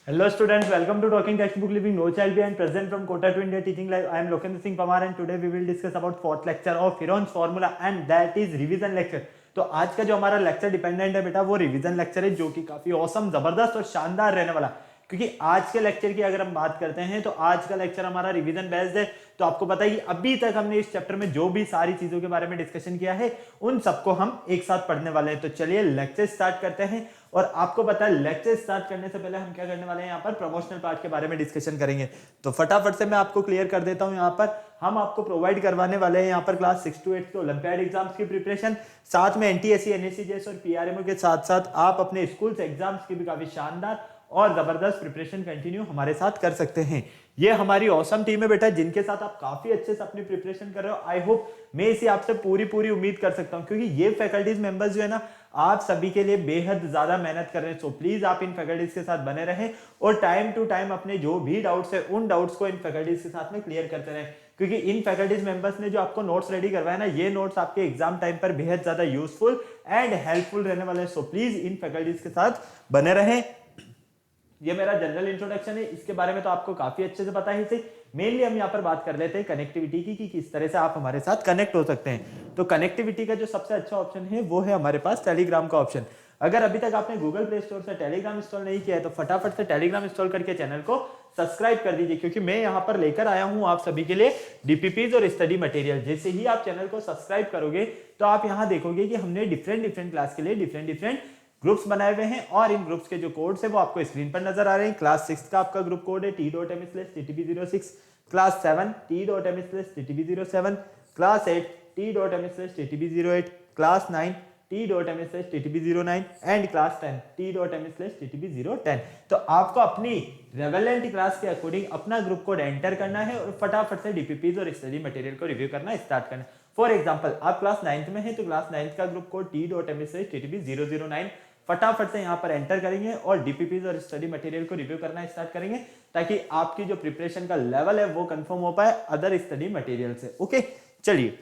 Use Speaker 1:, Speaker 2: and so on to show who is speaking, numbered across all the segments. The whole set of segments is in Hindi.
Speaker 1: Hello students, welcome to Talking Textbook Living No Child Behind, present from Kota to India Teaching Live. I am Lokendra Singh Pamar and today we will discuss about fourth lecture of Heron's formula and that is revision lecture. तो आज का जो हमारा लेक्चर डिपेंडेंट है बेटा वो रिवीजन लेक्चर है जो कि काफी औसम, जबरदस्त और शानदार रहने वाला, क्योंकि आज के लेक्चर की अगर हम बात करते हैं तो आज का लेक्चर हमारा रिवीजन बेस्ड है। तो आपको पता है कि अभी तक हमने इस चैप्टर में जो भी सारी चीजों के बारे में डिस्कशन किया है उन सबको हम एक साथ पढ़ने वाले हैं। तो चलिए लेक्चर स्टार्ट करते हैं। और आपको पता है लेक्चर स्टार्ट करने से पहले हम क्या करने वाले हैं, यहाँ पर प्रमोशनल पार्ट के बारे में डिस्कशन करेंगे। तो फटाफट से मैं आपको क्लियर कर देता हूँ। यहाँ पर हम आपको प्रोवाइड करवाने वाले हैं यहाँ पर क्लास 6 to 8 के ओलंपियाड एग्जाम्स की प्रिपरेशन, साथ में एनटीएससी, एनएससीजेएस और पीआरएमओ के साथ साथ आप अपने स्कूल एग्जाम्स की भी काफी शानदार और जबरदस्त प्रिपरेशन कंटिन्यू हमारे साथ कर सकते हैं। ये हमारी औसम टीम है बेटा, जिनके साथ आप काफी अच्छे से अपनी प्रिपरेशन कर रहे हो। आई होप मैं इसी आपसे पूरी उम्मीद कर सकता हूं, क्योंकि ये फैकल्टीज मेंबर्स जो है ना आप सभी के लिए बेहद ज्यादा मेहनत कर रहे हैं। सो प्लीज आप इन फैकल्टीज के साथ बने रहें और टाइम टू टाइम अपने जो भी डाउट्स है उन डाउट्स को इन फैकल्टीज के साथ में क्लियर करते रहें, क्योंकि इन फैकल्टीज मेंबर्स ने जो आपको नोट्स रेडी करवाया ना, ये नोट्स आपके एग्जाम टाइम पर बेहद ज्यादा यूजफुल एंड हेल्पफुल रहने वाले हैं। सो प्लीज इन फैकल्टीज के साथ बने रहें। ये मेरा जनरल इंट्रोडक्शन है, इसके बारे में तो आपको काफी अच्छे से पता है। मेनली हम यहाँ पर बात कर लेते हैं कनेक्टिविटी की, कि किस तरह से आप हमारे साथ कनेक्ट हो सकते हैं। तो कनेक्टिविटी का जो सबसे अच्छा ऑप्शन है वो है हमारे पास टेलीग्राम का ऑप्शन। अगर अभी तक आपने गूगल प्ले स्टोर से टेलीग्राम इंस्टॉल नहीं किया है तो फटाफट से टेलीग्राम इंस्टॉल करके चैनल को सब्सक्राइब कर दीजिए, क्योंकि मैं यहाँ पर लेकर आया हूँ आप सभी के लिए डीपीपीज और स्टडी मटेरियल। जैसे ही आप चैनल को सब्सक्राइब करोगे तो आप यहाँ देखोगे कि हमने डिफरेंट क्लास के लिए डिफरेंट ग्रुप्स बनाए हुए हैं और इन ग्रुप्स के जो कोड्स है वो आपको स्क्रीन पर नजर आ रहे हैं। क्लास 6 का आपका ग्रुप कोड है t.m/ttb06, class 7 t.m/ttb07, class 8 t.m/ttb08, class 9 t.m/ttb09 and class 10 t.m/ttb010। तो आपको अपनी रेलेवेंट क्लास के अकॉर्डिंग अपना ग्रुप कोड एंटर करना है और फटाफट से डीपीपीज और स्टडी मटेरियल को रिव्यू करना स्टार्ट करना है। फॉर एग्जांपल आप क्लास 9th में है तो क्लास 9th का ग्रुप कोड t.m/ttb009 फटाफट से यहाँ पर एंटर करेंगे और डीपीपीज और स्टडी मटेरियल को रिव्यू करना स्टार्ट करेंगे, ताकि आपकी जो प्रिपरेशन का लेवल है वो कंफर्म हो पाए अदर स्टडी मटेरियल से। ओके, चलिए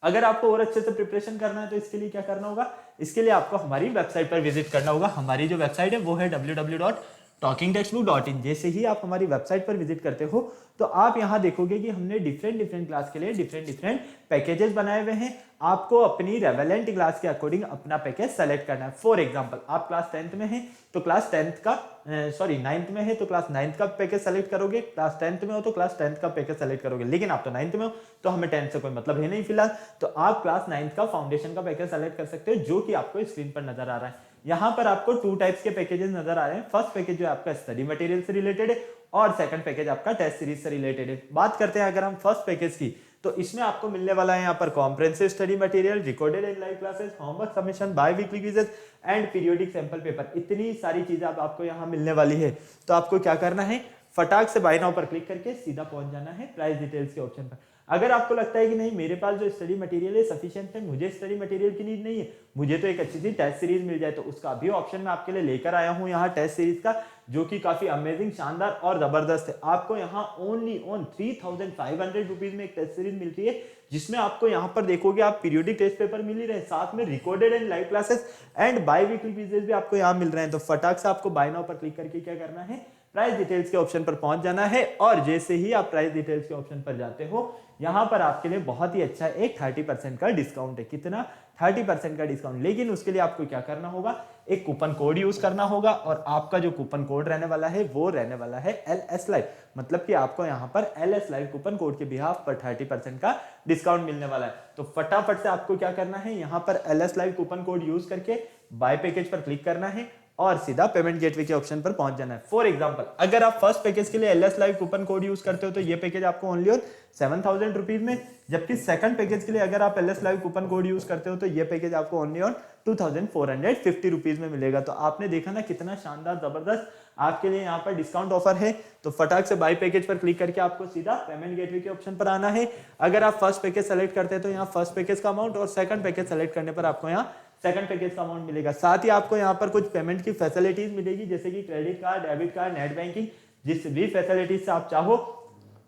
Speaker 1: अगर आपको और अच्छे से प्रिपरेशन करना है तो इसके लिए क्या करना होगा, इसके लिए आपको हमारी वेबसाइट पर विजिट करना होगा। हमारी जो वेबसाइट है वो है www.talkingtextbook.in। जैसे ही आप हमारी वेबसाइट पर विजिट करते हो तो आप यहाँ देखोगे कि हमने डिफरेंट क्लास के लिए डिफरेंट पैकेजेस बनाए हुए हैं। आपको अपनी रेलेवेंट क्लास के अकॉर्डिंग अपना पैकेज सेलेक्ट करना है। फॉर एग्जांपल आप क्लास 10th में हैं तो क्लास 10th का 9th में है तो क्लास 9th का पैकेज सेलेक्ट करोगे, क्लास 10th में हो तो क्लास 10th का पैकेज सेलेक्ट करोगे। लेकिन आप तो 9th में हो तो हमें 10th से कोई मतलब है नहीं फिलहाल, तो आप क्लास 9th का फाउंडेशन का पैकेज सेलेक्ट कर सकते हो, जो कि आपको स्क्रीन पर नजर आ रहा है। यहाँ पर आपको 2 टाइप्स के पैकेजेस नजर आ रहे हैं। फर्स्ट पैकेज जो आपका स्टडी मटेरियल से रिलेटेड है और सेकंड पैकेज आपका टेस्ट सीरीज से रिलेटेड है। बात करते हैं अगर हम फर्स्ट पैकेज की, तो इसमें आपको मिलने वाला है यहाँ पर comprehensive study material, recorded and live classes, homework submission, biweekly quizzes and periodic sample paper. इतनी सारी चीजें आपको यहाँ मिलने वाली है। तो आपको क्या करना है, फटाक से बाय नाउ पर क्लिक करके सीधा पहुंच जाना है प्राइस डिटेल्स के ऑप्शन पर। अगर आपको लगता है कि नहीं मेरे पास जो स्टडी मटेरियल है सफिशिएंट है, मुझे स्टडी मटेरियल की नीड नहीं है, मुझे तो एक अच्छी सी टेस्ट सीरीज मिल जाए, तो उसका भी ऑप्शन मैं आपके लिए लेकर आया हूं यहाँ टेस्ट सीरीज का, जो कि काफी अमेजिंग, शानदार और जबरदस्त है। आपको यहाँ ओनली ऑन 3500 रुपीज में एक टेस्ट सीरीज मिलती है, जिसमें आपको यहाँ पर देखोगे आप पीरियोडिक टेस्ट पेपर मिल ही रहे हैं, साथ में recorded and live classes and biweekly quizzes भी आपको यहाँ मिल रहे हैं। तो फटाक से आपको बाय नाउ पर क्लिक करके क्या करना है, प्राइस डिटेल्स के ऑप्शन पर पहुंच जाना है। और जैसे ही आप प्राइस डिटेल्स के ऑप्शन पर जाते हो, यहां पर आपके लिए बहुत ही अच्छा एक 30% का डिस्काउंट है। कितना? 30% का डिस्काउंट। लेकिन उसके लिए आपको क्या करना होगा, एक कूपन कोड यूज करना होगा और आपका जो कूपन कोड रहने वाला है वो रहने वाला है LS लाइव। मतलब कि आपको यहाँ पर LS लाइव कूपन कोड के बिहाफ पर 30% का डिस्काउंट मिलने वाला है। तो फटाफट से आपको क्या करना है, यहाँ पर LS live coupon code use करके बाय पैकेज पर क्लिक करना है और सीधा पेमेंट गेटवे के ऑप्शन पर पहुंच जाना है। फॉर एग्जांपल अगर आप फर्स्ट पैकेज के लिए LS live coupon code use करते हो तो ये पैकेज आपको ओनली ऑन 7000 रुपीज में, जबकि सेकंड पैकेज के लिए अगर आप LS live coupon code use करते हो तो ये पैकेज आपको ओनली ऑन 2450 रुपीज में मिलेगा। तो आपने देखा ना कितना शानदार जबरदस्त आपके लिए यहाँ पर डिस्काउंट ऑफर है। तो फटाक से बाय पैकेज पर क्लिक करके आपको सीधा पेमेंट गेटवे के ऑप्शन पर आना है। अगर आप फर्स्ट पैकेज सेलेक्ट करते हैं तो यहाँ फर्स्ट पैकेज का अमाउंट और सेकंड पैकेज सेलेक्ट करने पर आपको यहाँ सेकंड पैकेज का अमाउंट मिलेगा। साथ ही आपको यहाँ पर कुछ पेमेंट की फैसिलिटीज मिलेगी, जैसे कि credit card, debit card, net banking, जिस भी फैसिलिटीज से आप चाहो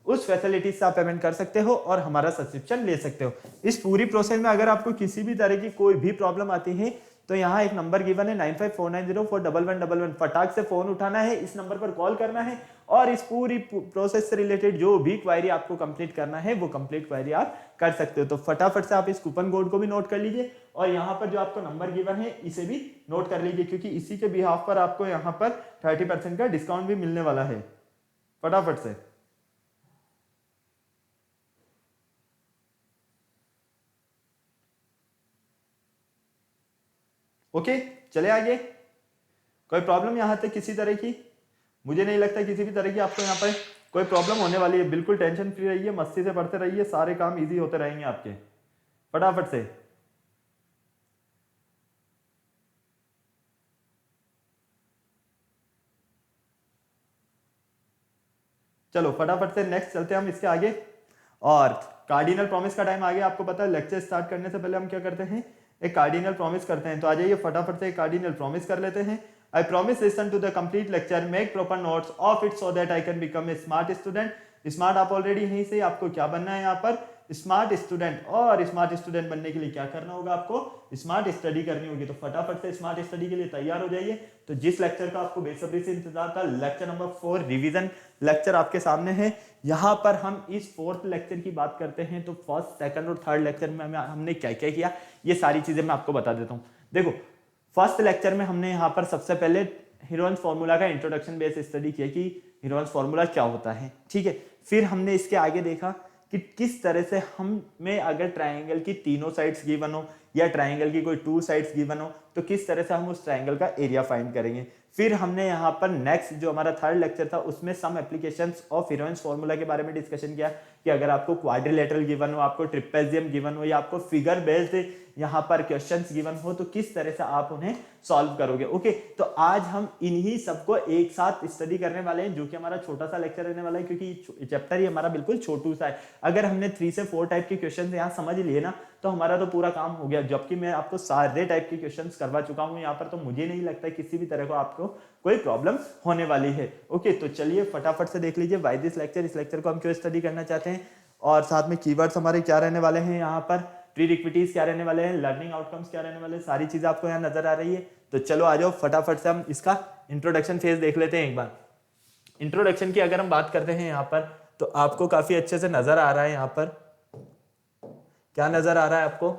Speaker 1: उस फैसिलिटीज से आप पेमेंट कर सकते हो और हमारा सब्सक्रिप्शन ले सकते हो। इस पूरी प्रोसेस में अगर आपको किसी भी तरह की कोई भी प्रॉब्लम आती है तो यहाँ एक नंबर गिवन है 9549041111, फटाक से फोन उठाना है, इस नंबर पर कॉल करना है और इस पूरी प्रोसेस से रिलेटेड जो भी क्वायरी आपको कंप्लीट करना है वो कंप्लीट क्वायरी आप कर सकते हो। तो फटाफट से आप इस कूपन कोड को भी नोट कर लीजिए और यहाँ पर जो आपको नंबर गिवन है इसे भी नोट कर लीजिए, क्योंकि इसी के बिहाफ पर आपको यहाँ पर 30% का डिस्काउंट भी मिलने वाला है। फटाफट से ओके, चले आगे। कोई प्रॉब्लम यहां तक किसी तरह की? मुझे नहीं लगता किसी भी तरह की आपको यहाँ पर कोई प्रॉब्लम होने वाली है। बिल्कुल टेंशन फ्री रहिए, मस्ती से पढ़ते रहिए, सारे काम इजी होते रहेंगे आपके। फटाफट से चलो, फटाफट से नेक्स्ट चलते हैं हम इसके आगे। और कार्डिनल प्रॉमिस का टाइम आ गया। आपको पता है लेक्चर स्टार्ट करने से पहले हम क्या करते हैं, एक कार्डिनल प्रॉमिस करते हैं। तो आ जाइए फटाफट से एक कार्डिनल प्रॉमिस कर लेते हैं। I promise listen to the complete lecture, make proper notes of it so that I can become a smart student. Smart आप ऑलरेडी यहीं से, आपको क्या बनना है यहाँ पर, स्मार्ट स्टूडेंट। और स्मार्ट स्टूडेंट बनने के लिए क्या करना होगा, आपको स्मार्ट स्टडी करनी होगी। तो फटाफट से स्मार्ट स्टडी के लिए तैयार हो जाइए। तो जिस लेक्चर का आपको बेसब्री से इंतजार था, लेक्चर नंबर 4 रिवीजन लेक्चर आपके सामने है। यहाँ पर हम इस 4th लेक्चर की बात करते हैं। तो फर्स्ट, सेकंड और थर्ड लेक्चर में हमने क्या क्या किया, ये सारी चीजें मैं आपको बता देता हूँ। देखो, फर्स्ट लेक्चर में हमने यहाँ पर सबसे पहले हीरोन्स फॉर्मूला का इंट्रोडक्शन बेस स्टडी किया कि हीरोन्स फॉर्मूला क्या होता है, ठीक है। फिर हमने इसके आगे देखा कि किस तरह से हमें अगर ट्राइंगल की तीनों साइड्स गिवन हो या ट्राइंगल की कोई 2 साइड्स गिवन हो तो किस तरह से हम उस ट्राइंगल का एरिया फाइंड करेंगे। फिर हमने यहाँ पर नेक्स्ट जो हमारा थर्ड लेक्चर था उसमें some applications of Heron's formula के बारे में डिस्कशन किया कि अगर आपको क्वाड्रिलेटरल गिवन हो, आपको ट्रिपेजियम गिवन हो या आपको फिगर बेस्ड यहाँ पर क्वेश्चंस गिवन हो तो किस तरह से आप उन्हें सॉल्व करोगे। ओके, तो आज हम इन्हीं सबको एक साथ स्टडी करने वाले हैं, जो कि हमारा छोटा सा लेक्चर रहने वाला है, क्योंकि चैप्टर ही हमारा बिल्कुल छोटू सा है। अगर हमने 3 से 4 टाइप के क्वेश्चन यहाँ समझ लिए ना तो हमारा तो पूरा काम हो गया, जबकि मैं आपको सारे टाइप के क्वेश्चंस करवा चुका हूँ यहाँ पर। तो मुझे नहीं लगता किसी भी तरह को आपको कोई प्रॉब्लम होने वाली है। ओके, तो चलिए फटाफट से देख लीजिए व्हाई दिस लेक्चर, इस लेक्चर को हम क्यों स्टडी करना चाहते हैं और साथ में कीवर्ड्स हमारे क्या रहने वाले हैं, यहाँ पर प्रीरिक्विटीज क्या रहने वाले हैं, लर्निंग आउटकम्स क्या रहने वाले हैं, सारी चीजें आपको यहाँ नजर आ रही है। तो चलो आ जाओ फटाफट से हम इसका इंट्रोडक्शन फेज देख लेते हैं एक बार। इंट्रोडक्शन की अगर हम बात करते हैं यहाँ पर तो आपको काफी अच्छे से नजर आ रहा है। यहाँ पर क्या नजर आ रहा है आपको,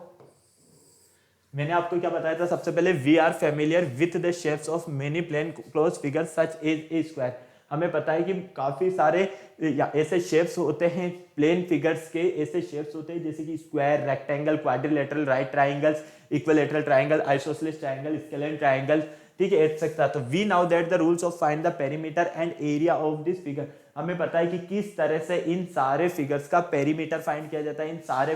Speaker 1: मैंने आपको क्या बताया था सबसे पहले, we are familiar with the shapes of many plane close figure such as a square. हमें पता है कि काफी सारे ऐसे शेप्स होते हैं प्लेन फिगर्स के, ऐसे शेप्स होते हैं जैसे कि square, rectangle, quadrilateral, right triangles, equilateral triangle, isosceles triangle, scalene triangle, ठीक है, एटसेट्रा। तो we now that the rules of find the perimeter and area of this figure. हमें पता है कि किस तरह से इन सारे फिगर्स का पेरीमीटर फाइंड किया जाता है, इन सारे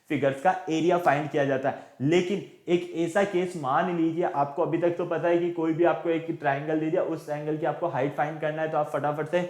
Speaker 1: फिगर्स का एरिया फाइंड किया जाता है। लेकिन एक ऐसा केस मान लीजिए, आपको अभी तक तो पता है कि कोई भी आपको एक ट्राइंगल दे दिया, उस ट्राइंगल की आपको हाइट फाइंड करना है तो आप फटाफट से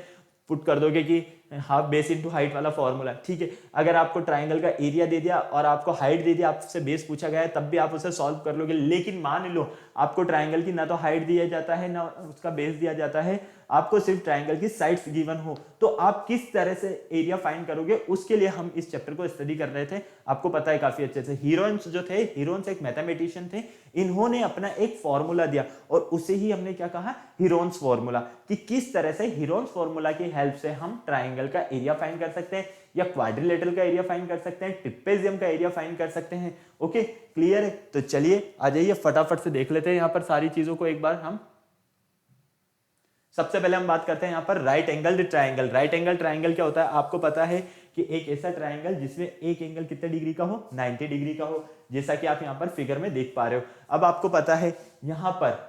Speaker 1: पुट कर दोगे कि हाफ बेस इनटू हाइट वाला फॉर्मूला, ठीक है। अगर आपको ट्राइंगल का एरिया दे दिया और आपको हाइट दे दिया, आपसे बेस पूछा गया है, तब भी आप उसे सॉल्व कर लोगे। लेकिन मान लो आपको ट्राइंगल की ना तो हाइट दिया जाता है ना उसका बेस दिया जाता है, आपको सिर्फ ट्राइंगल की साइड्स गिवन हो, तो आप किस तरह से एरिया फाइंड करोगे, उसके लिए हम इस चैप्टर को स्टडी कर रहे थे। आपको पता है काफी अच्छे से, हीरोइंस जो थे, हीरोइंस एक मैथमेटिशियन थे, इन्होंने अपना एक फॉर्मूला दिया और उसे ही हमने क्या कहा, हीरोइंस फॉर्मूला, कि किस तरह से हीरोइंस फॉर्मूला की हेल्प से हम ट्राइंगल का एरिया फाइंड कर सकते हैं या क्वाड्रिलेटरल का एरिया फाइंड कर सकते हैं, ट्रिपेजियम का एरिया फाइंड कर सकते हैं। ओके, क्लियर है? तो चलिए आ जाइए फटाफट से देख लेते हैं यहाँ पर सारी चीजों को एक बार हम। सबसे पहले हम बात करते हैं यहाँ पर right angle triangle. Right angle triangle क्या होता है, आपको पता है कि एक ऐसा ट्राइंगल जिसमें एक एंगल कितने डिग्री का हो, 90 डिग्री का हो, जैसा कि आप यहाँ पर फिगर में देख पा रहे हो। अब आपको पता है यहाँ पर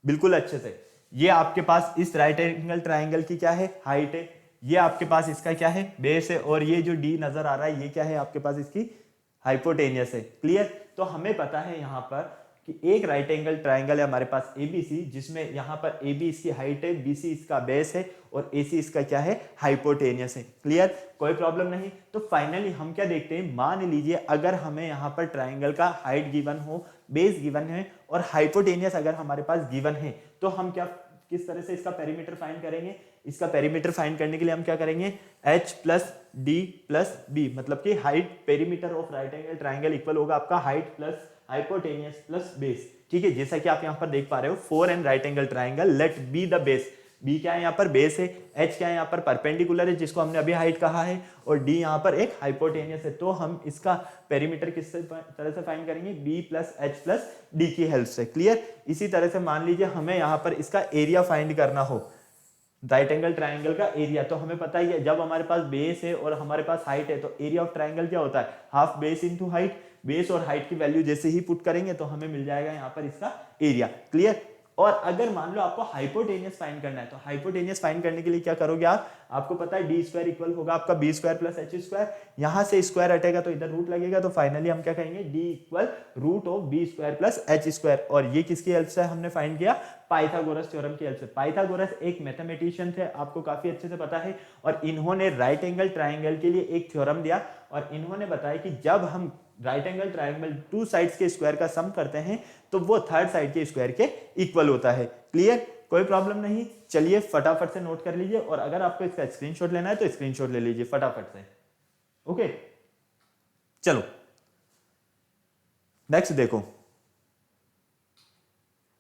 Speaker 1: बिल्कुल अच्छे से, ये आपके पास इस राइट एंगल ट्राइंगल की क्या है, हाइट है, ये आपके पास इसका क्या है, बेस है, और ये जो डी नजर आ रहा है ये क्या है, आपके पास इसकी हाइपोटेनियस है। क्लियर? तो हमें पता है यहाँ पर कि एक राइट एंगल ट्राइंगल है हमारे पास एबीसी, जिसमें यहाँ पर AB इसकी हाइट है, BC इसका बेस है और AC इसका क्या है, हाइपोटेनियस है। क्लियर? कोई प्रॉब्लम नहीं। तो फाइनली हम क्या देखते हैं, मान लीजिए अगर हमें यहाँ पर ट्राइंगल का हाइट गिवन हो, बेस गिवन है और हाइपोटेनियस अगर हमारे पास गिवन है, तो हम क्या, किस तरह से इसका पेरीमीटर फाइंड करेंगे। इसका पेरीमीटर फाइंड करने के लिए हम क्या करेंगे, H plus d plus b, मतलब कि height perimeter of right angle triangle equal होगा आपका height plus hypotenuse plus base. ठीक है, जैसा कि आप यहाँ पर देख पा रहे हो 4 and right angle triangle, let b the base. B क्या है यहाँ पर, बेस है। एच क्या है यहाँ पर, परपेंडिकुलर है जिसको हमने अभी हाइट कहा है, और डी यहाँ पर एक हाइपोटेनियस है। तो हम इसका पेरीमीटर किस तरह से फाइंड करेंगे, b plus h plus d की हेल्प से। क्लियर। इसी तरह से मान लीजिए हमें यहाँ पर इसका एरिया फाइंड करना हो, राइट एंगल ट्राइंगल का एरिया, तो हमें पता ही है जब हमारे पास बेस है और हमारे पास हाइट है तो एरिया ऑफ ट्राइंगल क्या होता है, half base into height. Base और हाइट की वैल्यू जैसे ही पुट करेंगे तो हमें मिल जाएगा यहाँ पर इसका एरिया। क्लियर। और अगर मान लो आपको हाइपोटेनियस फाइंड करना है तो हाइपोटेनियस फाइंड करने के लिए क्या करोगे आप, आपको पता है डी स्क्वायर इक्वल होगा आपका b square plus h square. यहां से स्क्वायर हटेगा तो इधर रूट लगेगा, तो फाइनली हम क्या कहेंगे, d equal root of b square plus h square. और ये किसकी हेल्प से हमने फाइंड किया, पाइथागोरस थ्योरम की हेल्प से। पाइथागोरस एक मैथमेटिशियन थे, आपको काफी अच्छे से पता है, और इन्होंने राइट एंगल ट्राइंगल के लिए एक थ्योरम दिया, और इन्होंने बताया कि जब हम right angle triangle two sides के स्क्वायर का सम करते हैं तो वो थर्ड साइड के स्क्वायर के इक्वल होता है। क्लियर, कोई प्रॉब्लम नहीं। चलिए फटाफट से नोट कर लीजिए, और अगर आपको इसका स्क्रीनशॉट लेना है तो स्क्रीनशॉट ले लीजिए फटाफट से। ओके, चलो नेक्स्ट देखो।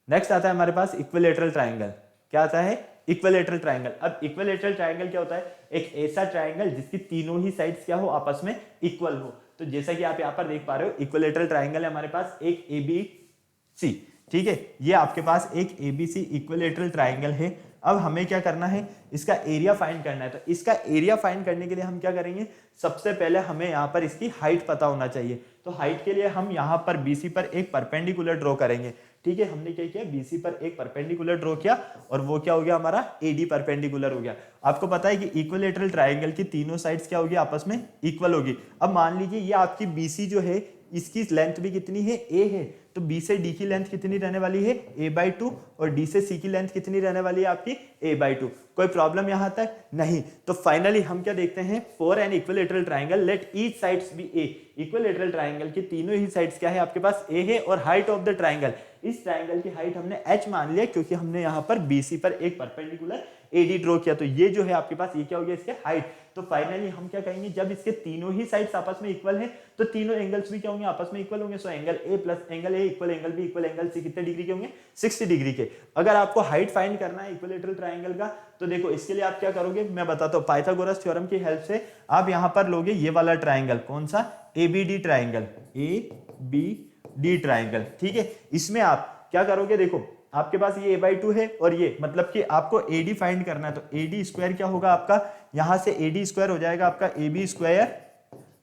Speaker 1: नेक्स्ट आता है हमारे पास इक्विलेटरल ट्राइंगल। क्या आता है, इक्विलेटरल ट्राइंगल। अब इक्विलेटरल ट्राइंगल क्या होता है, एक ऐसा ट्राइंगल जिसकी तीनों ही साइड्स क्या हो, आपस में इक्वल हो। तो जैसा कि आप यहाँ पर देख पा रहे हो, इक्विलेटरल ट्राइंगल है हमारे पास एक ABC। ठीक है, ये आपके पास एक ABC इक्विलेटरल ट्राइंगल है। अब हमें क्या करना है, इसका एरिया फाइंड करना है। तो इसका एरिया फाइंड करने के लिए हम क्या करेंगे, सबसे पहले हमें यहाँ पर इसकी हाइट पता होना चाहिए। तो हाइट के लिए हम यहाँ पर BC पर एक परपेंडिकुलर ड्रॉ करेंगे। ठीक है, हमने क्या किया, BC पर एक परपेंडिकुलर ड्रॉ किया, और वो क्या हो गया हमारा, AD परपेंडिकुलर हो गया। आपको पता है कि इक्विलेटरल ट्राइंगल की तीनों साइड्स क्या होगी, आपस में इक्वल होगी। अब मान लीजिए ये आपकी BC जो है, इसकी लेंथ भी कितनी है, A है, तो B से D की लेंथ कितनी रहने वाली है, A/2, और D से C की लेंथ कितनी रहने वाली है आपकी, A/2। कोई प्रॉब्लम यहां तक नहीं। तो फाइनली हम क्या देखते हैं, for an equilateral triangle let each sides be A। Equilateral triangle की तीनों ही साइड्स क्या है, आपके पास A है, और हाइट ऑफ द ट्राइंगल, इस ट्राइंगल की हाइट हमने h मान लिया, क्योंकि हमने यहाँ पर BC पर एक परपेंडिकुलर AD ड्रॉ किया। तो ये जो है आपके पास, ये क्या हो गया, इसके हाइट। तो फाइनली हम क्या कहेंगे, जब इसके तीनों ही साइड्स आपस में इक्वल हैं तो तीनों एंगल्स भी क्या होंगे, आपस में इक्वल होंगे। So angle A plus angle A equal angle B equal angle C कितने डिग्री के होंगे, 60 डिग्री के। अगर आपको हाइट फाइंड करना है इक्विलेटरल ट्राइंगल का, तो देखो इसके लिए आप क्या करोगे, मैं बताता हूँ। पाइथागोरस थ्योरम की हेल्प से आप यहाँ पर लोगे ये वाला ट्राइंगल, कौन सा, ABD ट्राइंगल, ABD ट्राइंगल। ठीक है, इसमें आप क्या करोगे, देखो आपके पास ये A/2 है, और ये मतलब कि आपको AD फाइंड करना है। तो AD स्क्वायर क्या होगा आपका, यहां से AD स्क्वायर हो जाएगा आपका AB square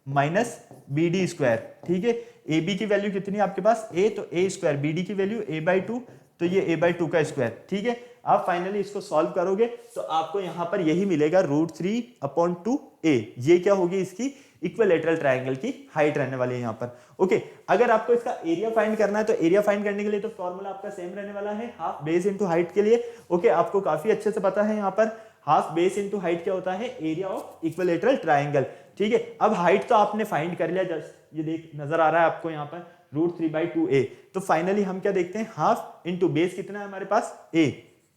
Speaker 1: minus BD square. ठीक है, AB की वैल्यू कितनी है आपके पास, A, तो A स्क्वायर, BD की वैल्यू A/2, तो ये A/2 का स्क्वायर। ठीक है, आप फाइनली इसको सॉल्व करोगे तो आपको यहां पर यही मिलेगा, √3/2A। ये क्या होगी, इसकी इक्विलेटरल ट्राइंगल की हाइट रहने वाली है यहाँ पर। ओके, अगर आपको इसका एरिया फाइंड करना है तो एरिया फाइंड करने के लिए तो फॉर्मूला आपका सेम रहने वाला है, हाफ बेस इनटू हाइट के लिए। ओके, आपको काफी अच्छे से पता है यहाँ पर हाफ बेस इनटू हाइट क्या होता है, एरिया ऑफ इक्विलेटरल ट्राइंगल। ठीक है, अब हाइट तो आपने फाइंड कर लिया, जस्ट ये देख नजर आ रहा है आपको यहाँ पर √3/2A। तो फाइनली हम क्या देखते हैं, हाफ इंटू बेस कितना है हमारे पास, A,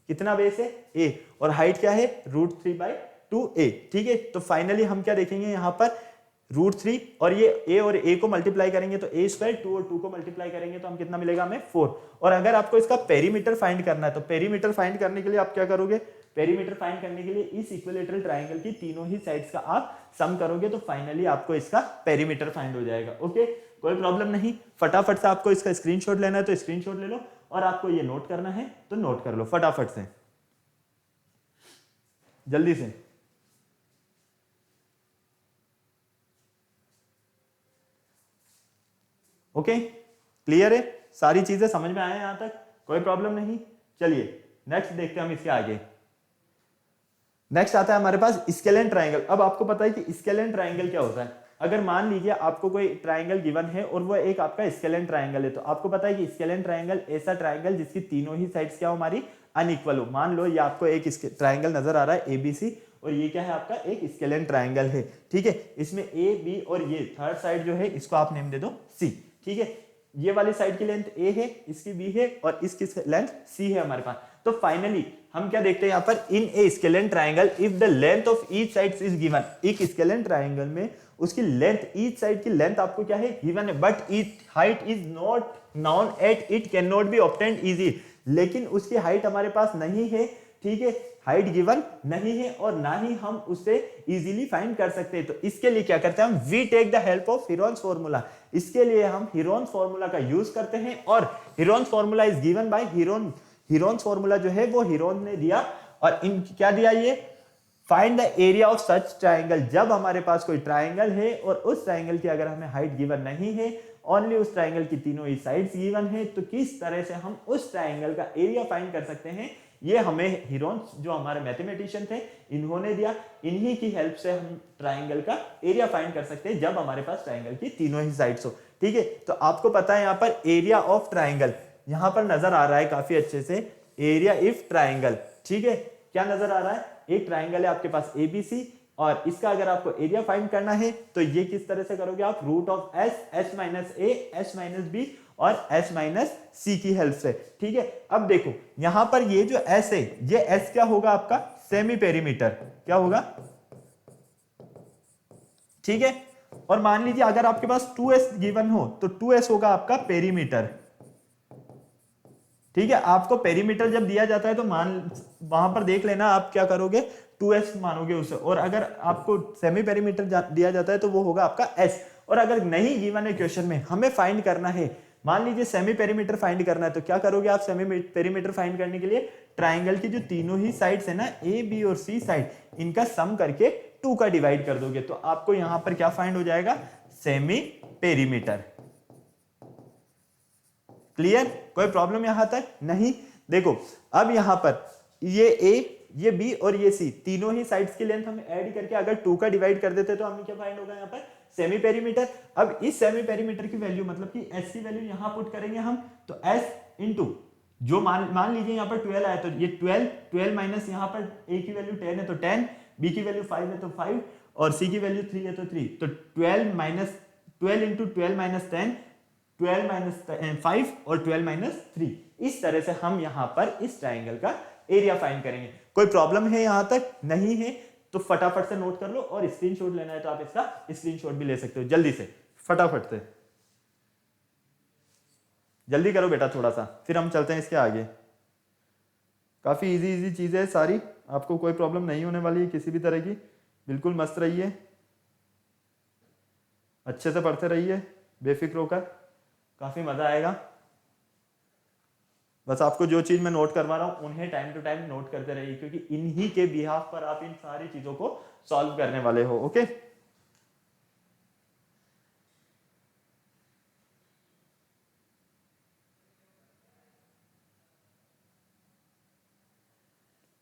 Speaker 1: कितना बेस है, A, और हाइट क्या है, √3/2A। ठीक है, तो फाइनली हम क्या देखेंगे यहाँ पर, √3, और ये A और A को मल्टीप्लाई करेंगे तो A स्क्वायर, 2 और 2 को मल्टीप्लाई करेंगे तो हम कितना मिलेगा हमें, 4। और अगर आपको इसका पेरीमीटर फाइंड करना है तो पेरीमीटर फाइंड करने के लिए आप क्या करोगे, पेरीमीटर फाइंड करने के लिए इस इक्विलेटरल ट्राइंगल की तीनों ही साइड्स का आप सम करोगे, तो फाइनली आपको इसका पेरीमीटर फाइंड हो जाएगा। ओके, कोई प्रॉब्लम नहीं। फटाफट से आपको इसका स्क्रीनशॉट लेना है तो स्क्रीनशॉट ले लो, और आपको ये नोट करना है तो नोट कर लो फटाफट से, जल्दी से। ओके, क्लियर है, सारी चीजें समझ में आए यहां तक, कोई प्रॉब्लम नहीं। चलिए नेक्स्ट देखते हैं हम इसके आगे। नेक्स्ट आता है हमारे पास स्केलेन ट्राइंगल। अब आपको पता है कि स्केलेन ट्राइंगल क्या होता है। अगर मान लीजिए आपको कोई ट्राइंगल गिवन है और वो एक आपका स्केलेन ट्राइंगल है, तो आपको पता है कि स्केलेन ट्राइंगल ऐसा ट्राइंगल जिसकी तीनों ही साइड्स क्या हो हमारी, अनइक्वल हो। मान लो ये आपको एक ट्राइंगल नजर आ रहा है ABC, और ये क्या है आपका एक स्केलेन ट्राइंगल है। ठीक है, इसमें A, B और ये थर्ड साइड जो है इसको आप नेम दे दो C। ठीक है, ये वाली साइड की लेंथ A है, इसकी B है, और इसकी लेंथ C है हमारे पास। तो फाइनली हम क्या देखते हैं यहाँ पर, in a scalene triangle if the length of each side is given. एक स्केलेन ट्राइंगल में उसकी लेंथ, ईच साइड की लेंथ आपको क्या है गिवन है, but each height is not known at it can not be obtained easy, लेकिन उसकी हाइट हमारे पास नहीं है, ठीक है, हाइट गिवन नहीं है और ना ही हम उसे इजीली फाइंड कर सकते हैं। तो इसके लिए क्या करते हैं हम, we take the help of Heron's formula. इसके लिए हम हीरोन्स फॉर्मूला का यूज करते हैं और Heron's formula is given by Heron. Heron's formula जो है वो हीरोन ने दिया और इन क्या दिया, ये find the area of such triangle. जब हमारे पास कोई ट्राइंगल है और उस ट्राइंगल की अगर हमें हाइट गिवन नहीं है, ओनली उस ट्राइंगल की तीनों ही साइड्स गिवन है, तो किस तरह से हम उस ट्राइंगल का एरिया फाइंड कर सकते हैं, ये हमें हीरोन्स जो हमारे मैथमेटिशियन थे इन्होंने दिया। इन्हीं की हेल्प से हम ट्राइंगल का एरिया फाइंड कर सकते हैं जब हमारे पास ट्राइंगल की तीनों ही साइड्स हो, ठीक है। तो आपको पता है यहाँ पर एरिया ऑफ ट्राइंगल यहाँ पर नजर आ रहा है काफी अच्छे से, एरिया इफ ट्राइंगल, ठीक है। क्या नजर आ रहा है, एक ट्राइंगल है आपके पास एबीसी और इसका अगर आपको एरिया फाइंड करना है तो ये किस तरह से करोगे आप, root of s, s minus a, s minus b और एस माइनस सी की हेल्प से, ठीक है। अब देखो यहां पर ये जो एस है, ये एस क्या होगा आपका, सेमी पेरीमीटर, क्या होगा, ठीक है। और मान लीजिए अगर आपके पास 2s गिवन हो तो 2s होगा आपका पेरीमीटर, ठीक है। आपको पेरीमीटर जब दिया जाता है तो वहां पर देख लेना आप क्या करोगे, 2s मानोगे उसे, और अगर आपको सेमी पेरीमीटर दिया जाता है तो वो होगा आपका s। और अगर नहीं गिवन है क्वेश्चन में, हमें फाइंड करना है, मान लीजिए सेमी पेरीमीटर फाइंड करना है, तो क्या करोगे आप सेमी पेरीमीटर फाइंड करने के लिए, ट्राइंगल की जो तीनों ही साइड्स है ना, ए बी और सी साइड, इनका सम करके 2 का डिवाइड कर दोगे तो आपको यहां पर क्या फाइंड हो जाएगा, सेमी पेरीमीटर। क्लियर, कोई प्रॉब्लम यहां तक नहीं। देखो अब यहां पर ये ए, ये बी और ये सी, तीनों ही साइड्स की लेंथ हम ऐड करके अगर 2 का डिवाइड कर देते तो हमें क्या फाइंड होगा यहाँ पर, सेमी पेरीमीटर। अब इस सेमी पेरीमीटर की वैल्यू मतलब कि एस की वैल्यू यहां पुट करेंगे हम, तो एस इंटू जो मान लीजिए यहाँ पर 12 आया तो ये 12 माइनस यहाँ पर ए की वैल्यू 10 है तो 10, बी की वैल्यू 5 है तो 5 और सी की वैल्यू 3 है तो 3, तो 12 इंटू 12 माइनस 10, 12 माइनस 5 और 12 माइनस 3। इस तरह से हम यहां पर इस ट्राइंगल का एरिया फाइंड करेंगे। कोई प्रॉब्लम है यहां तक, नहीं है तो फटाफट से नोट कर लो, और स्क्रीनशॉट लेना है तो आप इसका स्क्रीनशॉट भी ले सकते हो, जल्दी से फटाफट से जल्दी करो बेटा थोड़ा सा, फिर हम चलते हैं इसके आगे। काफी इजी चीजें है सारी, आपको कोई प्रॉब्लम नहीं होने वाली है किसी भी तरह की, बिल्कुल मस्त रहिए, अच्छे से पढ़ते रहिए बेफिक्र होकर, काफी मजा आएगा। बस आपको जो चीज मैं नोट करवा रहा हूं उन्हें टाइम टू टाइम नोट करते रहिए, क्योंकि इन्हीं के बिहाफ पर आप इन सारी चीजों को सॉल्व करने वाले हो। ओके,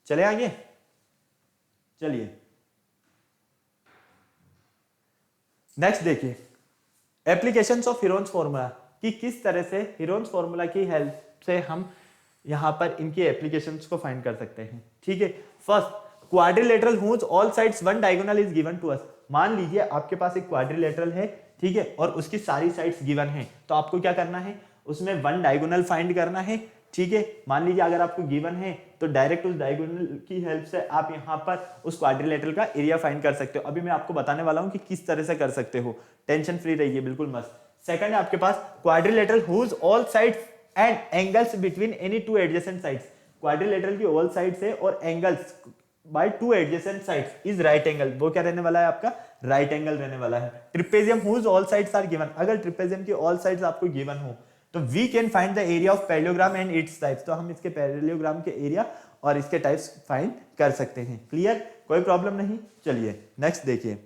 Speaker 1: चले आगे, चलिए नेक्स्ट देखिए, एप्लीकेशंस ऑफ हीरोन्स फॉर्मूला, कि किस तरह से हीरोन्स फॉर्मूला की हेल्प से हम यहां पर इनकी एप्लीकेशंस को फाइंड कर सकते हैं, ठीक है। First, quadrilateral whose all sides one diagonal is given to us. मान लीजिए आपके पास एक क्वाड्रिलेटरल है, ठीक है, और उसकी सारी साइड्स गिवन है, तो आपको क्या करना है, उसमें वन डायगोनल फाइंड करना है, ठीक है। मान लीजिए अगर आपको गिवन है तो डायरेक्ट उस डायगोनल की हेल्प से आप यहां पर उस क्वाड्रिलेटरल का एरिया फाइंड कर सकते हो। अभी मैं आपको बताने वाला हूं कि किस तरह से कर सकते हो, टेंशन फ्री रहिए, बिल्कुल मस्त। सेकंड है आपके पास quadrilateral whose all sides and angles between any two adjacent sides. Quadrilateral की ऑल साइड्स है और angles by two adjacent sides is right angle, वो क्या रहने वाला है आपका, राइट एंगल रहने वाला है। Trapezium whose all sides are given, अगर ट्रिपेजियम की ऑल साइड्स आपको गिवन हो तो we can find the area of parallelogram and its types, तो हम इसके पैरेललोग्राम के एरिया और इसके टाइप्स फाइंड कर सकते हैं। क्लियर, कोई प्रॉब्लम नहीं। चलिए नेक्स्ट देखिए,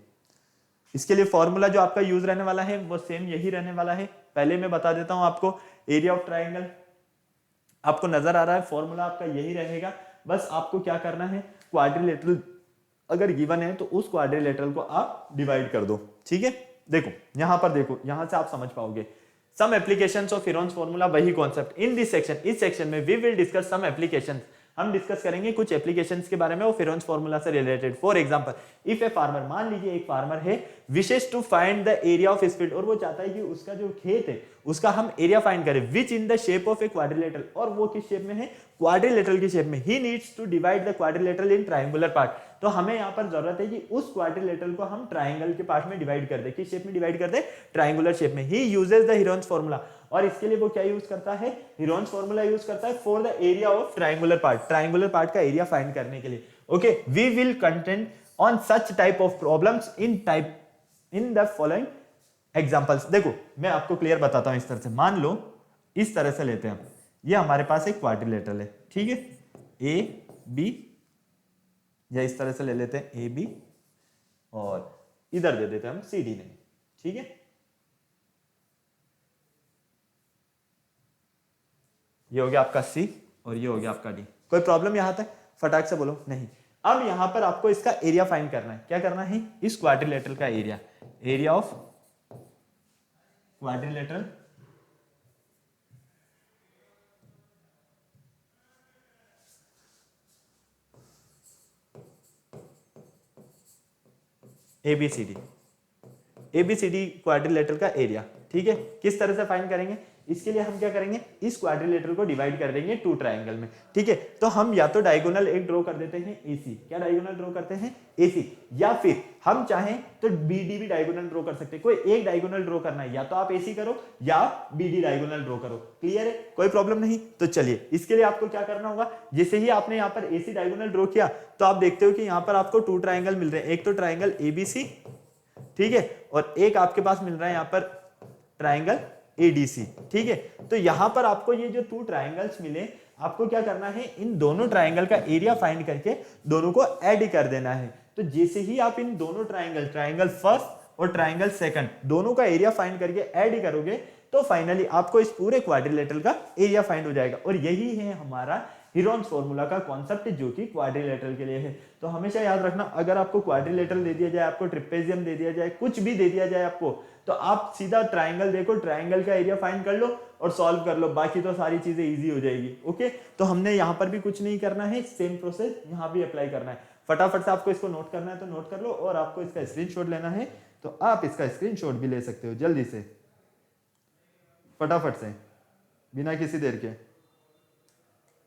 Speaker 1: इसके लिए फॉर्मूला जो आपका यूज रहने वाला है वो सेम यही रहने वाला है। पहले मैं बता देता हूं आपको, एरिया ऑफ ट्राइंगल आपको नजर आ रहा है, फॉर्मूला आपका यही रहेगा। बस आपको क्या करना है, क्वाड्रिलेटरल अगर गिवन है तो उस क्वाड्रिलेटरल को आप डिवाइड कर दो, ठीक है। देखो यहां पर, देखो यहां से आप समझ पाओगे some applications of Heron's formula, वही कॉन्सेप्ट इन दिस सेक्शन। इस सेक्शन में we will discuss some applications, हम डिस्कस करेंगे कुछ एप्लीकेशंस के बारे में वो हीरोन्स फॉर्मूला से related. For example, if a farmer, मान लीजिए एक फार्मर है, wishes to find the area of his field, और वो चाहता है कि उसका जो खेत है उसका हम एरिया फाइंड करें, which in the shape of a quadrilateral, और वो किस शेप में है, क्वाड्रिलेटरल की शेप में। He needs to divide the quadrilateral in triangular part, तो तो हमें यहाँ पर जरूरत है कि उस क्वाड्रिलेटरल को हम ट्राइंगल के पार्ट में डिवाइड कर दे। किस शेप में डिवाइड कर दे? ट्राइंगुलर शेप में। He uses the Heron's formula, और इसके लिए वो क्या यूज करता है? हीरोन्स फॉर्मूला यूज करता है for the area of triangular part, triangular part का एरिया फाइंड करने के लिए। Okay, we will content on such type of problems in the following examples. देखो मैं आपको क्लियर बताता हूं इस तरह से। मान लो इस तरह से लेते हैं हम, ये हमारे पास एक क्वाड्रिलेटरल है, ठीक है, ए बी, या इस तरह से ले लेते हैं ए बी, और इधर दे देते हैं हम सी डी ने, ठीक है। ये हो गया आपका सी और ये हो गया आपका डी। कोई प्रॉब्लम यहां तक? फटाक से बोलो नहीं। अब यहां पर आपको इसका एरिया फाइंड करना है। क्या करना है? इस क्वाड्रिलेटरल का area, area of quadrilateral ABCD, ABCD quadrilateral का एरिया, ठीक है। किस तरह से फाइंड करेंगे? इसके लिए हम क्या करेंगे? इस क्वाड्रिलेटरल को डिवाइड कर देंगे टू ट्राइंगल में, ठीक है। तो हम या तो डायगोनल एक ड्रॉ कर देते हैं एसी, क्या डायगोनल ड्रॉ करते हैं? एसी, या फिर हम चाहें तो बीडी भी डायगोनल ड्रॉ कर सकते हैं। कोई एक डायगोनल ड्रॉ करना है, या तो आप एसी करो या बीडी डायगोनल ड्रॉ करो। क्लियर है? कोई प्रॉब्लम नहीं। तो चलिए इसके लिए आपको क्या करना होगा, जैसे ही आपने यहाँ पर एसी डायगोनल ड्रॉ किया तो आप देखते हो कि यहाँ पर आपको टू ट्राइंगल मिल रहे हैं। एक तो ट्राइंगल एबीसी, ठीक है, और एक आपके पास मिल रहा है यहाँ पर ट्राइंगल एडीसी, ठीक है। तो यहां पर आपको ये जो टू ट्राइंगल्स मिले, आपको क्या करना है? इन दोनों ट्राइंगल का एरिया फाइंड करके दोनों को ऐड कर देना है। तो जैसे ही आप इन दोनों ट्राइंगल, ट्राइंगल फर्स्ट और ट्राइंगल सेकंड, दोनों का एरिया फाइंड करके ऐड करोगे तो फाइनली आपको इस पूरे क्वाड्रिलेटरल का एरिया फाइंड हो जाएगा। और यही है हमारा हीरोन्स फॉर्मूला का कॉन्सेप्ट, जो कि क्वाड्रिलेटरल के लिए है। तो हमेशा याद रखना, अगर आपको क्वाड्रिलेटरल दे दिया जाए, आपको ट्रिपेजियम दे दिया जाए, कुछ भी दे दिया जाए आपको, तो आप सीधा ट्राइंगल देखो, ट्राइंगल का एरिया फाइंड कर लो और सॉल्व कर लो, बाकी तो सारी चीजें इजी हो जाएगी। ओके, तो हमने यहां पर भी कुछ नहीं करना है, सेम प्रोसेस यहां भी अप्लाई करना है। फटाफट से आपको इसको नोट करना है तो नोट कर लो, और आपको इसका स्क्रीनशॉट लेना है तो आप इसका स्क्रीनशॉट भी ले सकते हो जल्दी से, फटाफट से, बिना किसी देर के।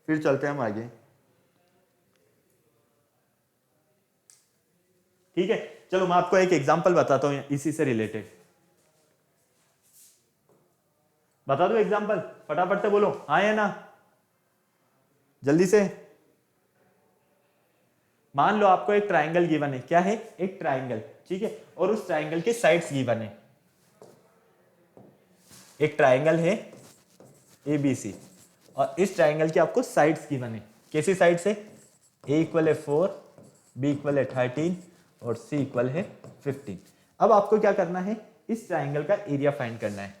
Speaker 1: फिर चलते हैं हम आगे, ठीक है। चलो मैं आपको एक एग्जांपल बताता हूं इसी से रिलेटेड। बता दो एग्जांपल, फटाफट से बोलो हाँ या ना, जल्दी से। मान लो आपको एक ट्राइंगल गिवन है। क्या है? एक ट्राइंगल, ठीक है, और उस ट्राइंगल के साइड्स गिवन है। एक ट्राइंगल है एबीसी और इस ट्राइंगल की आपको साइड्स गिवन है। कैसी साइड्स है? ए इक्वल है 4, बी इक्वल है 13 और सी इक्वल है 15। अब आपको क्या करना है? इस ट्राइंगल का एरिया फाइंड करना है।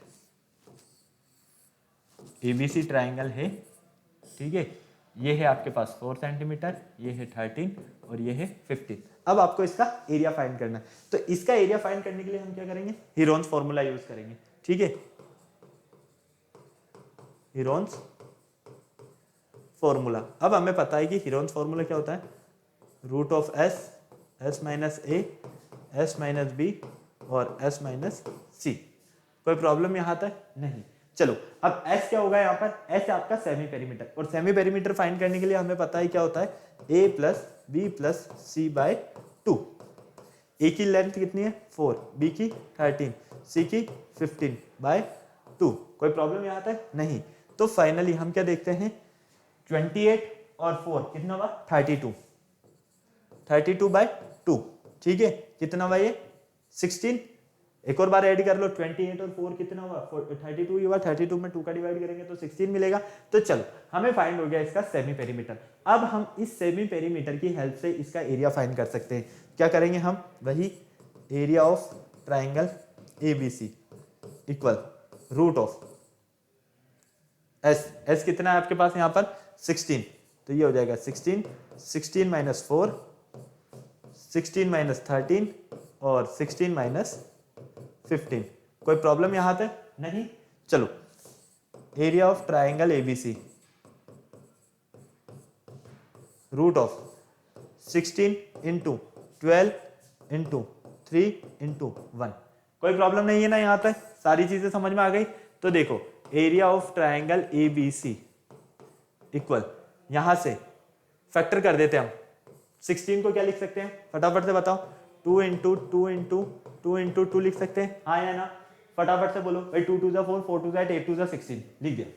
Speaker 1: एबीसी ट्राइंगल है, ठीक है, ये है आपके पास 4 सेंटीमीटर, ये है 13 और ये है 15। अब आपको इसका एरिया फाइंड करना है। तो इसका एरिया फाइंड करने के लिए हम क्या करेंगे? हीरोन्स फॉर्मूला यूज करेंगे, ठीक है। हीरोन्स फॉर्मूला, अब हमें पता है कि हीरोन्स फॉर्मूला क्या होता है? Root of s, s minus a, s minus b और एस माइनस सी। कोई प्रॉब्लम यहां तक? नहीं। चलो अब s क्या होगा? यहाँ पर s है आपका सेमी पेरीमीटर, और सेमी पेरीमीटर फाइंड करने के लिए हमें पता है क्या होता है? a plus b plus c by 2। a की लेंथ कितनी है? 4, b की 13, c की 15 बाय 2। कोई प्रॉब्लम यहाँ तक? नहीं। तो फाइनली हम क्या देखते हैं? 28 और 4 कितना हुआ? 32, 32 बाय 2, ठीक है। कितना हुआ ये? 16। एक और बार ऐड कर लो, 28 और 4 कितना हुआ? 32 ही हुआ। 32 में 2 का डिवाइड करेंगे तो 16 मिलेगा। तो चलो हमें फाइंड हो गया इसका सेमी पेरीमीटर। अब हम इस सेमी पेरीमीटर की हेल्प से इसका एरिया फाइंड कर सकते हैं। क्या करेंगे हम? वही area of triangle ABC equal root of s. S कितना है आपके पास यहाँ पर? 16। तो ये हो जाएगा 16, 16 माइनस 4, 16 माइनस 13 और 16 माइनस 15। कोई प्रॉब्लम यहां तक? नहीं। चलो area of triangle ABC root of 16 into 12 into 3 into 1। कोई प्रॉब्लम नहीं है ना यहां तक? सारी चीजें समझ में आ गई? तो देखो area of triangle ABC equal, यहां से फैक्टर कर देते हैं हम, 16 को क्या लिख सकते हैं, फटाफट से बताओ। 2 into two into two into two लिख सकते हैं, हाँ या ना, फटाफट से बोलो भाई। 2 2 जा 4, 4 2 जा 8, 8 2 जा 16, लिख दिया।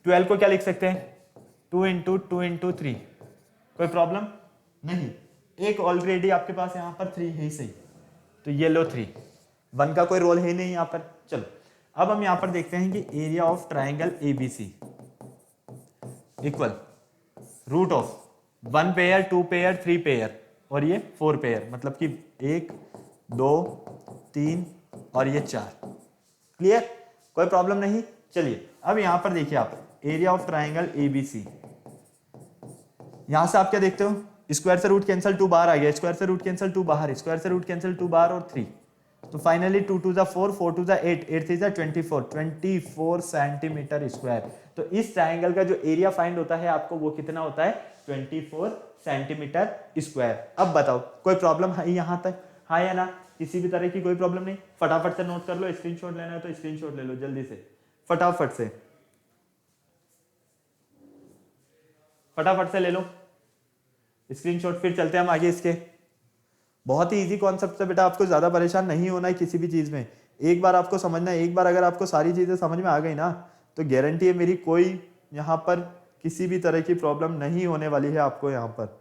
Speaker 1: 12 को क्या लिख सकते हैं, 2 इंटू टू इंटू 3, कोई प्रॉब्लम नहीं। एक ऑलरेडी आपके पास यहाँ पर 3 है ही सही, तो ये लो 3, 1 का कोई रोल है नहीं यहाँ पर। चलो अब हम यहाँ पर देखते हैं कि area of triangle ABC equal root of 1 pair, 2 pair, 3 pair और ये 4 पेयर, मतलब कि 1 2 3 और ये 4। क्लियर, कोई प्रॉब्लम नहीं। चलिए अब यहां पर देखिए आप एरिया ऑफ ट्राइंगल ABC, यहां से आप क्या देखते हो, स्क्वायर से रूट कैंसिल, 2 बाहर आ गया, स्क्वायर से रूट कैंसिल 2 बाहर, स्क्वायर से रूट कैंसिल 2 बाहर और 3, तो फाइनली 2 2 जा 4, 4 2 जा 8, 8 3 जा 24 सेंटीमीटर स्क्वायर। तो इस ट्राइंगल का जो एरिया फाइंड होता है आपको वो कितना होता है, 24 सेंटीमीटर स्क्वायर। अब बताओ कोई प्रॉब्लम है यहां तक, हाँ या ना, किसी भी तरह की कोई प्रॉब्लम नहीं। फटाफट से नोट कर लो, स्क्रीनशॉट लेना है तो स्क्रीनशॉट ले लो जल्दी से, फटाफट से, फटाफट से ले लो स्क्रीनशॉट, फिर चलते हैं हम आगे इसके। बहुत ही इजी कॉन्सेप्ट है बेटा, आपको ज्यादा परेशान नहीं होना है किसी भी चीज में। एक बार आपको समझना है, एक बार अगर आपको सारी चीजें समझ में आ गई ना, तो गारंटी है मेरी कोई यहाँ पर किसी भी तरह की प्रॉब्लम नहीं होने वाली है आपको यहाँ पर,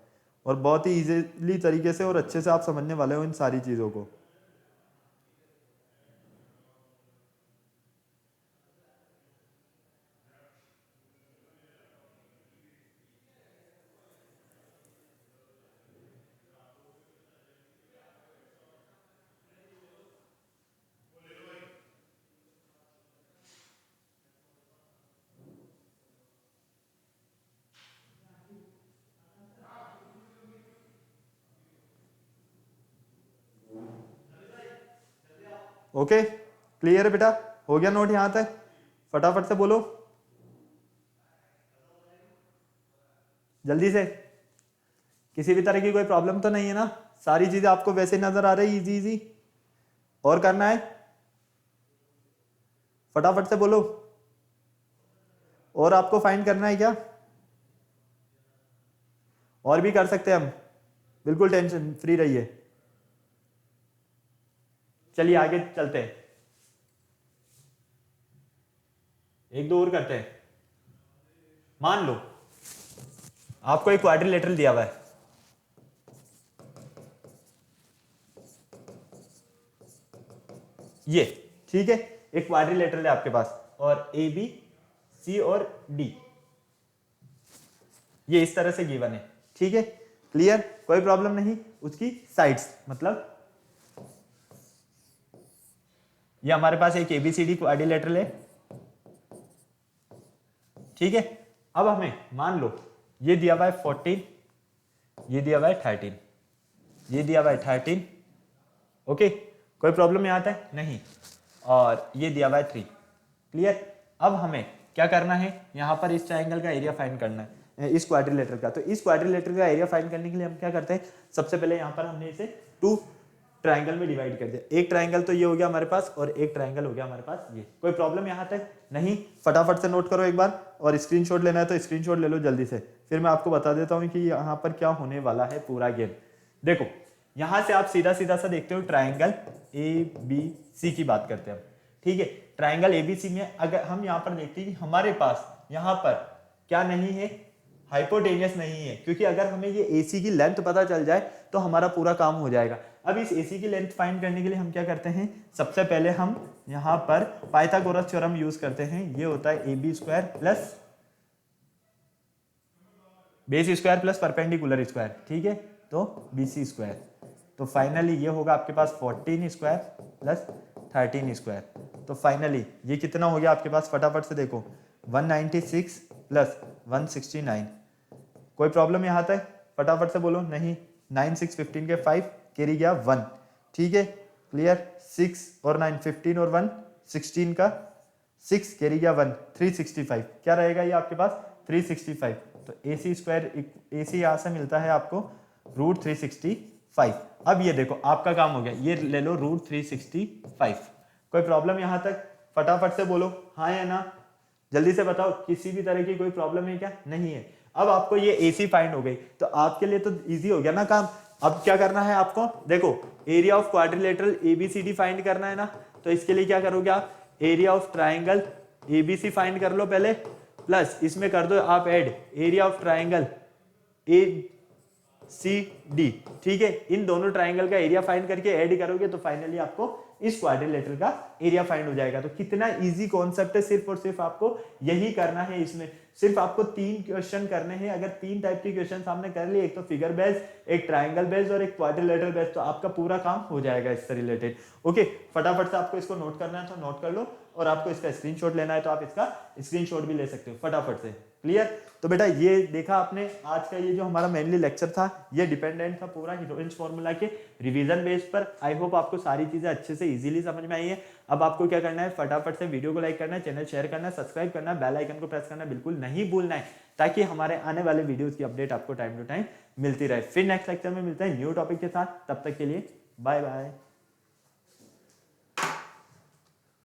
Speaker 1: और बहुत ही इजीली तरीके से और अच्छे से आप समझने वाले हो इन सारी चीजों को। ओके क्लियर है बेटा, हो गया नोट यहां तक, फटाफट से बोलो जल्दी से। किसी भी तरह की कोई प्रॉब्लम तो नहीं है ना, सारी चीजें आपको वैसे नजर आ रही इजी इजी, और करना है, फटाफट से बोलो। और आपको फाइंड करना है क्या, और भी कर सकते हैं हम, बिल्कुल टेंशन फ्री रहिए। चलिए आगे चलते हैं, एक दो और करते हैं। मान लो आपको एक क्वाड्रिलेटरल दिया हुआ है, ये ठीक है, एक क्वाड्रिलेटरल है आपके पास, और AB C और D ये इस तरह से गिवन है, ठीक है, क्लियर, कोई प्रॉब्लम नहीं। उसकी साइड्स, मतलब ये हमारे पास एक ABCD क्वाड्रिलेटरल है, ठीक है। अब हमें मान लो ये दिया हुआ है 14, ये दिया हुआ है 13, ये दिया हुआ है 13, ओके, कोई प्रॉब्लम यहां तक नहीं, और ये दिया हुआ है 3, क्लियर। अब हमें क्या करना है, यहां पर इस ट्राइंगल का एरिया फाइंड करना है, इस क्वाड्रिलेटरल का। तो इस क्वाड्रिलेटरल का एरिया फाइंड करने के लिए हम क्या करते हैं, सबसे पहले यहां पर हमने इसे 2 ट्राइंगल में डिवाइड कर दिया। एक ट्राइंगल तो ये हो गया हमारे पास, और एक ट्राइंगल हो गया हमारे पास ये। कोई प्रॉब्लम यहां तक नहीं, फटाफट से नोट करो एक बार, और स्क्रीनशॉट लेना है तो स्क्रीनशॉट ले लो जल्दी से, फिर मैं आपको बता देता हूं कि यहाँ पर क्या होने वाला है पूरा गेम। देखो यहां से आप सीधा सीधा सा देखते हो, ट्राइंगल ABC की बात करते हैं हम, ठीक है। ट्राइंगल ABC में अगर हम यहाँ पर देखते हैं कि हमारे पास यहाँ पर क्या नहीं है, हाइपोटेनियस नहीं है, क्योंकि अगर हमें ये AC की लेंथ पता चल जाए तो हमारा पूरा काम हो जाएगा। अब इस AC की लेंथ फाइंड करने के लिए हम क्या करते हैं, सबसे पहले हम यहाँ पर पाइथागोरस थ्योरम यूज करते हैं। ये होता है AB square plus base square plus perpendicular square, ठीक है, तो BC स्क्वायर। तो फाइनली ये होगा आपके पास 14 स्क्वायर प्लस 13 स्क्वायर। तो फाइनली ये कितना हो गया आपके पास, फटाफट से देखो, 196 प्लस 169। कोई प्रॉब्लम यहाँ तक, फटाफट से बोलो, नहीं, 9 6 15 के 5 कैरी गया 1, ठीक है, क्लियर। 6 और 9 15 और 1 16 का 6 कैरी गया 1, 365, क्या रहेगा ये आपके पास 365। तो AC स्क्वायर AC यहाँ से मिलता है आपको √365। अब ये देखो आपका काम हो गया, ये ले लो √365। कोई प्रॉब्लम यहाँ तक, फटाफट से बोलो हाँ या ना, जल्दी से बताओ, किसी भी तरह की कोई प्रॉब्लम है क्या, नहीं है। अब आपको ये AC फाइंड हो गई, तो आपके लिए तो इजी हो गया ना काम। अब क्या करना है आपको, देखो area of quadrilateral ABCD find करना है ना, तो इसके लिए क्या करोगे आप, area of triangle ABC find कर लो पहले, प्लस इसमें कर दो आप add area of triangle ACD। ठीक है, इन दोनों ट्राइंगल का एरिया फाइंड करके ऐड करोगे तो फाइनली आपको इस क्वाड्रिलेटरल का एरिया फाइंड हो जाएगा। तो कितना इजी कॉन्सेप्ट है, सिर्फ और सिर्फ आपको यही करना है। इसमें सिर्फ आपको 3 क्वेश्चन करने हैं। अगर 3 टाइप के क्वेश्चन आपने कर लिए, एक तो फिगर बेस्ड, एक ट्राइंगल बेस्ड और एक क्वाड्रिलेटरल बेस्ड, तो आपका पूरा काम हो जाएगा इससे रिलेटेड। ओके, फटाफट से आपको इसको नोट करना है तो नोट कर लो, और आपको इसका स्क्रीनशॉट लेना है तो आप इसका स्क्रीनशॉट भी ले सकते हो फटाफट से। क्लियर? तो बेटा ये देखा आपने, आज का ये जो हमारा मेनली लेक्चर था ये डिपेंडेंट था पूरा हीरोइंस फार्मूला के रिवीजन बेस पर। आई होप आपको सारी चीजें अच्छे से इजीली समझ में आई है। अब आपको क्या करना है, फटाफट से वीडियो को लाइक करना है, चैनल शेयर करना है, सब्सक्राइब करना है, बेल आइकन को प्रेस करना बिल्कुल नहीं भूलना है, ताकि हमारे आने वाले वीडियोस की अपडेट आपको टाइम टू टाइम मिलती रहे। फिर नेक्स्ट लेक्चर में मिलते हैं न्यू टॉपिक के साथ, तब तक के लिए बाय बाय।